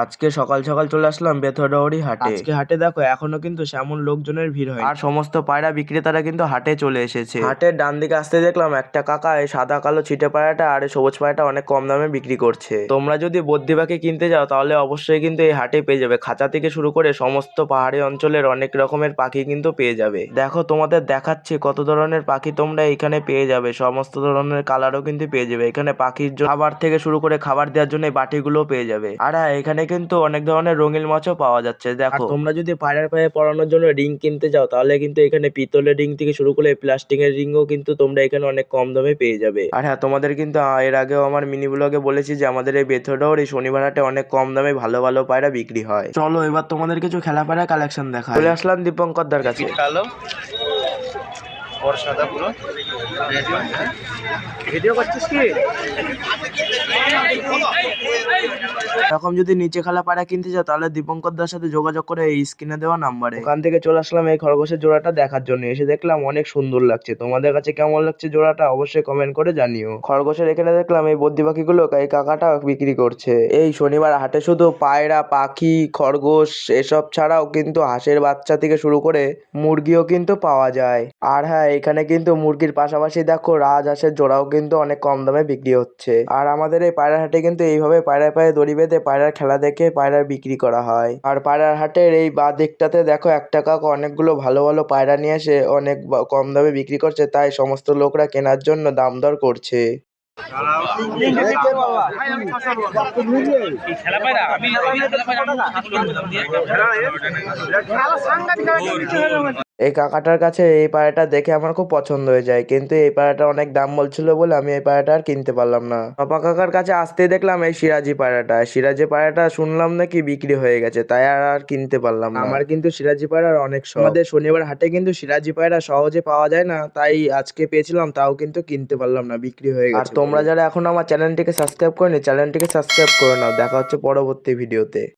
আজকে সকাল সকাল চলে আসলাম বেথরডাহরি হাটে। আজকে হাটে দেখো এখনো কিন্তু সেমন লোকজনের ভিড় হয়, আর সমস্ত পায়রা বিক্রেতারা কিন্তু হাটে চলে এসেছে। হাটের ডান দিকে আসতে দেখলাম একটা কাকা এই সাদা কালো ছিটে পায়রাটা আর এই সবুজ পায়রাটা অনেক কম দামে বিক্রি করছে। তোমরা যদি বদ্রি পাখি কিনতে যাও তাহলে অবশ্যই কিন্তু এই হাটে পেয়ে যাবে। খাঁচা থেকে শুরু করে সমস্ত পাহাড়ি অঞ্চলের অনেক রকমের পাখি কিন্তু পেয়ে যাবে। দেখো তোমাদের দেখাচ্ছি কত ধরনের পাখি তোমরা এখানে পেয়ে যাবে। সমস্ত ধরনের কালারও কিন্তু পেয়ে যাবে। এখানে পাখির জন্য খাবার থেকে শুরু করে খাবার দেওয়ার জন্য এই বাটিগুলো পেয়ে যাবে। আর হ্যাঁ, এখানে কিন্তু অনেক ধরনের রঙিন মাছও পাওয়া যাচ্ছে। দেখো, আর তোমরা যদি পায়রার পায়ে পরানোর জন্য রিং কিনতে যাও তাহলে কিন্তু এখানে পিতলের রিং থেকে শুরু করে প্লাস্টিকের রিংও কিন্তু তোমরা এখানে অনেক কম দামে পেয়ে যাবে। আর হ্যাঁ, তোমাদের কিন্তু এর আগেও আমার মিনি ব্লগে বলেছি যে আমাদের এই বেথরডাহরি শনিবার হাটে অনেক কম দামে ভালো ভালো পায়রা বিক্রি হয়। চলো এবার তোমাদের কিছু খেলা পায়রা কালেকশন দেখাই। চলে আসলাম দীপঙ্কর দার কাছে। কালো ওর সাদা পুরো ভিডিও করছিস কি? এরকম যদি নিচে খেলা পায়রা কিনতে চাও তাহলে দীপঙ্কর দার সাথে যোগাযোগ করে এই স্ক্রিনে দেওয়া নাম্বারে। ওখান থেকে চলে আসলাম এই খরগোশের জোড়াটা দেখার জন্য। এসে দেখলাম অনেক সুন্দর লাগছে। তোমাদের কাছে কেমন লাগছে জোড়াটা অবশ্যই কমেন্ট করে জানিও। খরগোশের এখানে দেখলাম এই বদ্রি পাখিগুলো এই কাকাটা বিক্রি করছে। এই শনিবার হাটে শুধু পায়রা, পাখি, খরগোশ এসব ছাড়াও কিন্তু হাঁসের বাচ্চা থেকে শুরু করে মুরগিও কিন্তু পাওয়া যায়। আর হ্যাঁ, এখানে কিন্তু মুরগির পাশাপাশি দেখো রাজহাঁসের জোড়াও কিন্তু অনেক কম দামে বিক্রি হচ্ছে। আর আমাদের এই পায়রার হাটে কিন্তু এইভাবে পায়রার পায়ে দড়ি বেঁধে পায়রার খেলা দেখে পায়রার বিক্রি করা হয়। আর পায়রার হাটের এই বাঁ দিকটাতে দেখো একটা কাকা অনেকগুলো ভালো ভালো পায়রা নিয়ে এসে অনেক কম দামে বিক্রি করছে, তাই সমস্ত লোকরা কেনার জন্য দাম দর করছে। এই কাকাটার কাছে এই পায়রাটা দেখে আমার খুব পছন্দ হয়ে যায়, কিন্তু এই পায়রাটা অনেক দাম বলছিল বলে আমি এই পায়রাটা আর কিনতে পারলাম না। পাপা কাকার কাছে আসতেই দেখলাম এই সিরাজি পায়রাটা। সিরাজি পায়রাটা শুনলাম নাকি বিক্রি হয়ে গেছে, তাই আর কিনতে পারলাম না। আমার কিন্তু সিরাজি পায়রার অনেক শখ। আমাদের শনিবার হাটে কিন্তু সিরাজি পায়রা সহজে পাওয়া যায় না, তাই আজকে পেয়েছিলাম, তাও কিন্তু কিনতে পারলাম না, বিক্রি হয়ে গেছে। আর তোমরা যারা এখন আমার চ্যানেলটিকে সাবস্ক্রাইব করনি চ্যানেলটিকে সাবস্ক্রাইব করে নাও। দেখা হচ্ছে পরবর্তী ভিডিওতে।